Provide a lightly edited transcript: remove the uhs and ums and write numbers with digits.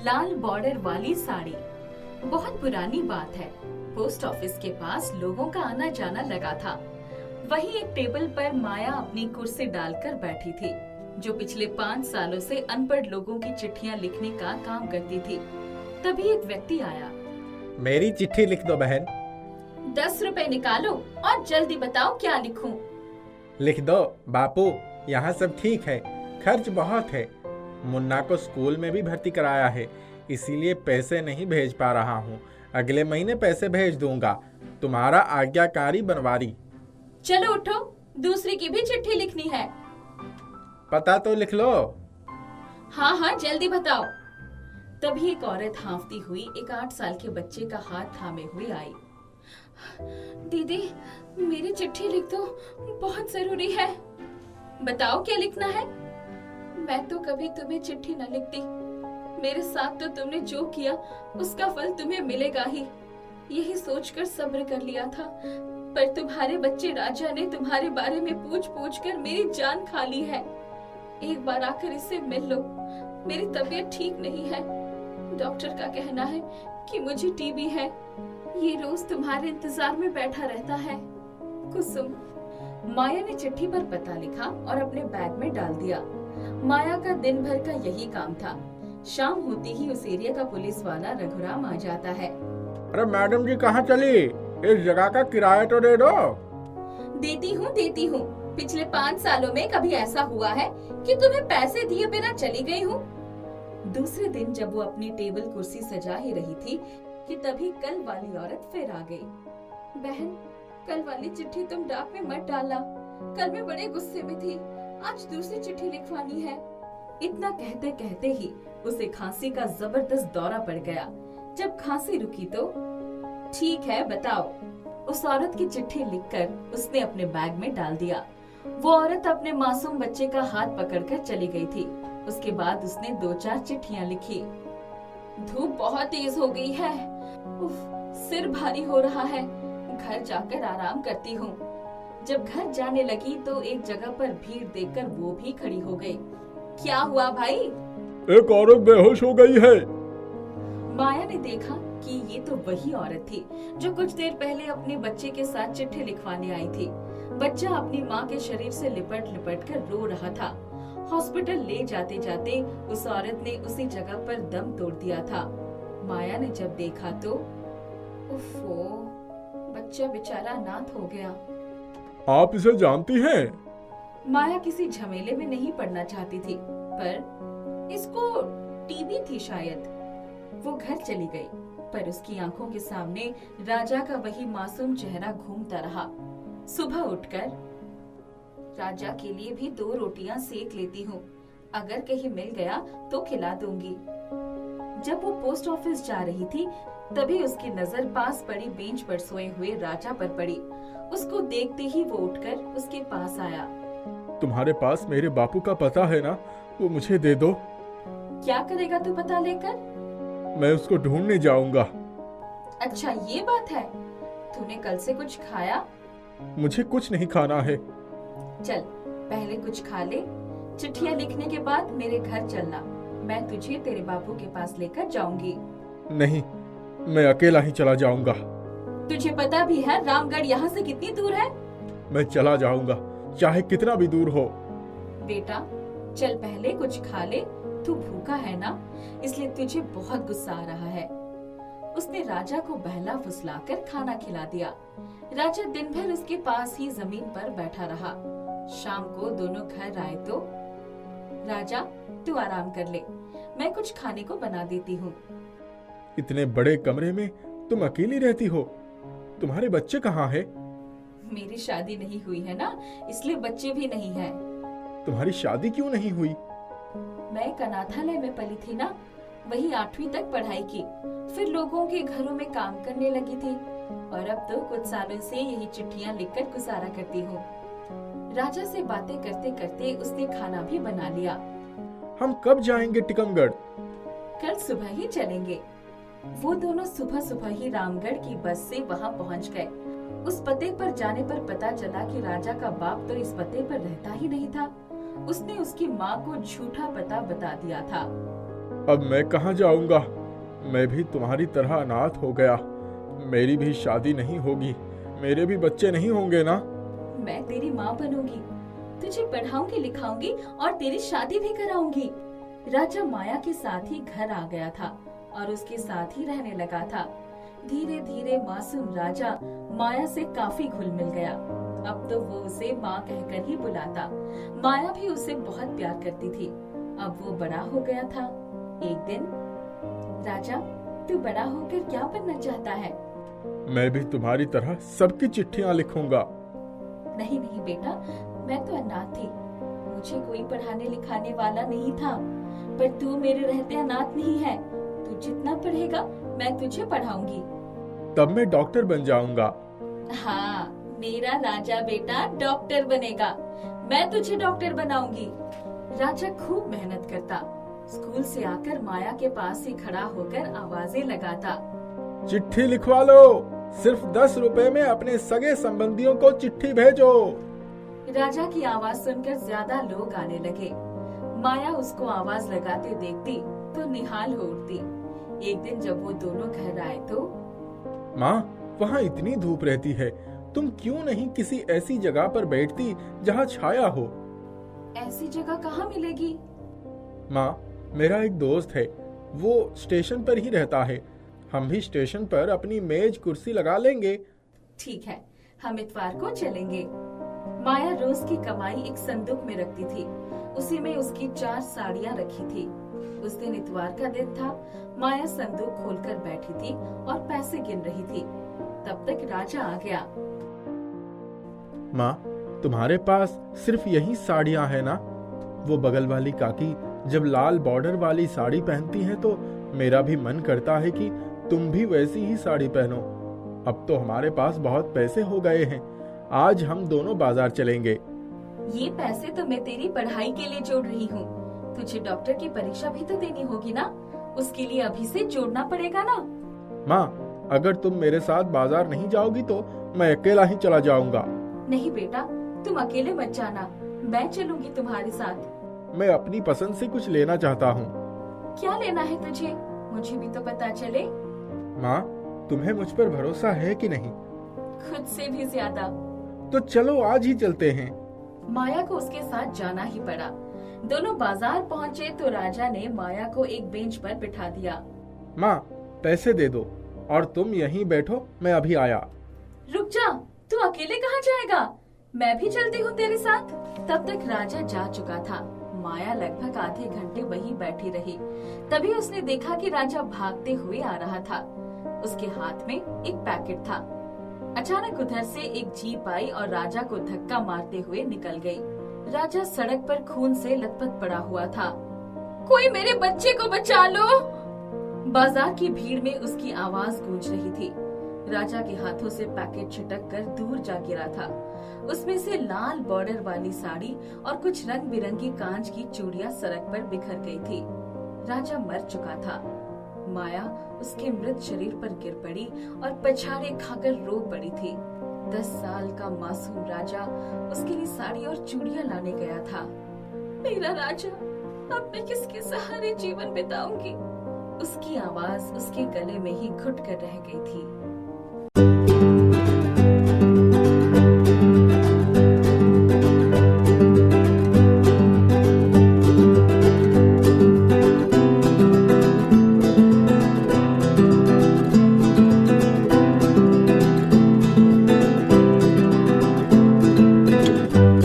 लाल border वाली साड़ी। बहुत पुरानी बात है। पोस्ट ऑफिस के पास लोगों का आना जाना लगा था। वहीं एक टेबल पर माया अपनी कुर्सी डालकर बैठी थी, जो पिछले 5 सालों से अनपढ़ लोगों की चिट्ठियां लिखने का काम करती थी। तभी एक व्यक्ति आया। मेरी चिट्ठी लिख दो बहन। 10 रुपए निकालो और जल्दी बताओ क्या लिखूं। लिख दो बापू, यहाँ सब ठीक है, खर्च बहुत है। मुन्ना को स्कूल में भी भर्ती कराया है, इसीलिए पैसे नहीं भेज पा रहा हूँ। अगले महीने पैसे भेज दूंगा। तुम्हारा आज्ञाकारी बनवारी। चलो उठो, दूसरी की भी चिट्ठी लिखनी है। पता तो लिख लो। हाँ हाँ जल्दी बताओ। तभी एक औरत हाँफती हुई एक 8 साल के बच्चे का हाथ थामे हुए आई। दीदी, मेरी चिट्ठी लिख दो, बहुत जरूरी है। बताओ क्या लिखना है। मैं तो कभी तुम्हें चिट्ठी न लिखती। मेरे साथ तो तुमने जो किया उसका फल तुम्हें मिलेगा ही, यही सोचकर सब्र कर लिया था। पर तुम्हारे बच्चे राजा ने तुम्हारे बारे में पूछ पूछ कर मेरी जान खा ली है। एक बार आकर इससे मिल लो, मेरी तबीयत ठीक नहीं है। डॉक्टर का कहना है कि मुझे टीबी है। ये रोज तुम्हारे इंतजार में बैठा रहता है। कुसुम। माया ने चिट्ठी पर पता लिखा और अपने बैग में डाल दिया। माया का दिन भर का यही काम था। शाम होती ही उस एरिया का पुलिस वाला रघुराम आ जाता है। अरे मैडम जी कहाँ चली? इस जगह का किराया तो दे दो। देती हूँ। पिछले 5 सालों में कभी ऐसा हुआ है कि तुम्हें पैसे दिए बिना चली गई हूँ? दूसरे दिन जब वो अपनी टेबल कुर्सी सजा ही रही थी कि तभी कल वाली औरत फिर आ गई। बहन, कल वाली चिट्ठी तुम डाक में मत डालना। कल मैं बड़े गुस्से में थी, आज दूसरी चिट्ठी लिखवानी है। इतना कहते कहते ही उसे खांसी का जबरदस्त दौरा पड़ गया। जब खांसी रुकी तो ठीक है बताओ। उस औरत की चिट्ठी लिखकर उसने अपने बैग में डाल दिया। वो औरत अपने मासूम बच्चे का हाथ पकड़कर चली गई थी। उसके बाद उसने 2-4 चिट्ठियां लिखी। धूप बहुत तेज हो गई है। उफ, सिर भारी हो रहा है। घर जाकर आराम करती हूँ। जब घर जाने लगी तो एक जगह पर भीड़ देखकर वो भी खड़ी हो गई। क्या हुआ भाई? एक औरत बेहोश हो गई है। माया ने देखा कि ये तो वही औरत थी जो कुछ देर पहले अपने बच्चे के साथ चिट्ठी लिखवाने आई थी। बच्चा अपनी माँ के शरीर से लिपट लिपट कर रो रहा था। हॉस्पिटल ले जाते जाते उस औरत ने उसी जगह पर दम तोड़ दिया था। माया ने जब देखा तो उफ़ो, बच्चा बेचारा अनाथ हो गया। आप इसे जानती हैं? माया किसी झमेले में नहीं पड़ना चाहती थी, पर इसको टीबी थी शायद। वो घर चली गई, पर उसकी आंखों के सामने राजा का वही मासूम चेहरा घूमता रहा। सुबह उठकर राजा के लिए भी 2 रोटियां सेक लेती हूँ, अगर कहीं मिल गया तो खिला दूंगी। जब वो पोस्ट ऑफिस जा रही थी तभी उसकी नजर पास पड़ी बेंच पर सोए हुए राजा पर पड़ी। उसको देखते ही वो उठकर उसके पास आया। तुम्हारे पास मेरे बापू का पता है ना? वो मुझे दे दो। क्या करेगा तू पता लेकर? मैं उसको ढूंढने जाऊंगा। अच्छा ये बात है। तूने कल से कुछ खाया? मुझे कुछ नहीं खाना है। चल पहले कुछ खा ले, चिट्ठियां लिखने के बाद मेरे घर चलना। मैं तुझे तेरे बापू के पास लेकर जाऊंगी। नहीं, मैं अकेला ही चला जाऊंगा। तुझे पता भी है रामगढ़ यहाँ से कितनी दूर है? मैं चला जाऊंगा, चाहे कितना भी दूर हो। बेटा चल पहले कुछ खा ले, तू भूखा है ना, इसलिए तुझे बहुत गुस्सा आ रहा है। उसने राजा को बहला फुसलाकर खाना खिला दिया। राजा दिन भर उसके पास ही जमीन पर बैठा रहा। शाम को दोनों घर आए तो राजा तू आराम कर ले, मैं कुछ खाने को बना देती हूँ। इतने बड़े कमरे में तुम अकेली रहती हो? तुम्हारे बच्चे कहाँ हैं? मेरी शादी नहीं हुई है ना, इसलिए बच्चे भी नहीं हैं। तुम्हारी शादी क्यों नहीं हुई? मैं एक अनाथालय में पली थी ना, वही 8वीं तक पढ़ाई की, फिर लोगों के घरों में काम करने लगी थी और अब तो कुछ सालों से यही चिट्ठियां लिखकर गुजारा करती हूँ। राजा से बातें करते करते उसने खाना भी बना लिया। हम कब जाएंगे टिकमगढ़? कल सुबह ही चलेंगे। वो दोनों सुबह सुबह ही रामगढ़ की बस से वहाँ पहुँच गए। उस पते पर जाने पर पता चला कि राजा का बाप तो इस पते पर रहता ही नहीं था। उसने उसकी माँ को झूठा पता बता दिया था। अब मैं कहाँ जाऊंगा? मैं भी तुम्हारी तरह अनाथ हो गया। मेरी भी शादी नहीं होगी, मेरे भी बच्चे नहीं होंगे ना? मैं तेरी माँ बनूंगी, तुझे पढ़ाऊंगी लिखाऊंगी और तेरी शादी भी कराऊंगी। राजा माया के साथ ही घर आ गया था और उसके साथ ही रहने लगा था। धीरे धीरे मासूम राजा माया से काफी घुल मिल गया। अब तो वो उसे माँ कहकर ही बुलाता। माया भी उसे बहुत प्यार करती थी। अब वो बड़ा हो गया था। एक दिन, राजा, तू बड़ा होकर क्या बनना चाहता है? मैं भी तुम्हारी तरह सबकी चिट्ठियां लिखूंगा। नहीं नहीं बेटा, मैं तो अनाथ थी, मुझे कोई पढ़ाने लिखाने वाला नहीं था। पर तू मेरे रहते अनाथ नहीं है। तू जितना पढ़ेगा मैं तुझे पढ़ाऊंगी। तब मैं डॉक्टर बन जाऊंगा। हाँ, मेरा राजा बेटा डॉक्टर बनेगा। मैं तुझे डॉक्टर बनाऊंगी। राजा खूब मेहनत करता। स्कूल से आकर माया के पास ही खड़ा होकर आवाजें लगाता। चिट्ठी लिखवा लो, सिर्फ 10 रुपए में अपने सगे संबंधियों को चिट्ठी भेजो। राजा की आवाज सुनकर ज्यादा लोग आने लगे। माया उसको आवाज लगाते देखती तो निहाल हो उठती। एक दिन जब वो दोनों घर आए तो, माँ, वहाँ इतनी धूप रहती है, तुम क्यों नहीं किसी ऐसी जगह पर बैठती जहाँ छाया हो? ऐसी जगह कहाँ मिलेगी? माँ, मेरा एक दोस्त है, वो स्टेशन पर ही रहता है। हम भी स्टेशन पर अपनी मेज कुर्सी लगा लेंगे। ठीक है, हम इतवार को चलेंगे। माया रोज की कमाई एक संदूक में रखती थी। उसी में उसकी 4 साड़ियाँ रखी थी। उस दिन इतवार का दिन था। माया संदूक खोलकर बैठी थी और पैसे गिन रही थी। तब तक राजा आ गया। माँ, तुम्हारे पास सिर्फ यही साड़ियाँ हैं ना? वो बगल वाली काकी जब लाल बॉर्डर वाली साड़ी पहनती हैं तो मेरा भी मन करता है कि तुम भी वैसी ही साड़ी पहनो। अब तो हमारे पास बहुत पैसे हो गए हैं, आज हम दोनों बाजार चलेंगे। ये पैसे तो मैं तेरी पढ़ाई के लिए जोड़ रही हूँ। तुझे डॉक्टर की परीक्षा भी तो देनी होगी ना, उसके लिए अभी से जोड़ना पड़ेगा ना। माँ, अगर तुम मेरे साथ बाजार नहीं जाओगी तो मैं अकेला ही चला जाऊंगा। नहीं बेटा, तुम अकेले मत जाना, मैं चलूंगी तुम्हारे साथ। मैं अपनी पसंद से कुछ लेना चाहता हूँ। क्या लेना है तुझे? मुझे भी तो पता चले। माँ, तुम्हें मुझ पर भरोसा है कि नहीं? खुद से भी ज्यादा। तो चलो आज ही चलते हैं। माया को उसके साथ जाना ही पड़ा। दोनों बाजार पहुँचे तो राजा ने माया को एक बेंच पर बिठा दिया। माँ, पैसे दे दो और तुम यहीं बैठो, मैं अभी आया। रुक जा, तू अकेले कहाँ जाएगा? मैं भी चलती हूँ तेरे साथ। तब तक राजा जा चुका था। माया लगभग आधे घंटे वहीं बैठी रही। तभी उसने देखा कि राजा भागते हुए आ रहा था। उसके हाथ में एक पैकेट था। अचानक उधर से एक जीप आई और राजा को धक्का मारते हुए निकल गई। राजा सड़क पर खून से लथपथ पड़ा हुआ था। कोई मेरे बच्चे को बचा लो! बाजार की भीड़ में उसकी आवाज गूंज रही थी। राजा के हाथों से पैकेट छिटक कर दूर जा गिरा था। उसमें से लाल बॉर्डर वाली साड़ी और कुछ रंग बिरंगी कांच की चूड़ियां सड़क पर बिखर गई थी। राजा मर चुका था। माया उसके मृत शरीर पर गिर पड़ी और पछाड़े खाकर रो पड़ी थी। 10 साल का मासूम राजा उसके लिए साड़ी और चूड़ियां लाने गया था। मेरा राजा, अब मैं किसके सहारे जीवन बिताऊंगी? उसकी आवाज उसके गले में ही घुट कर रह गई थी।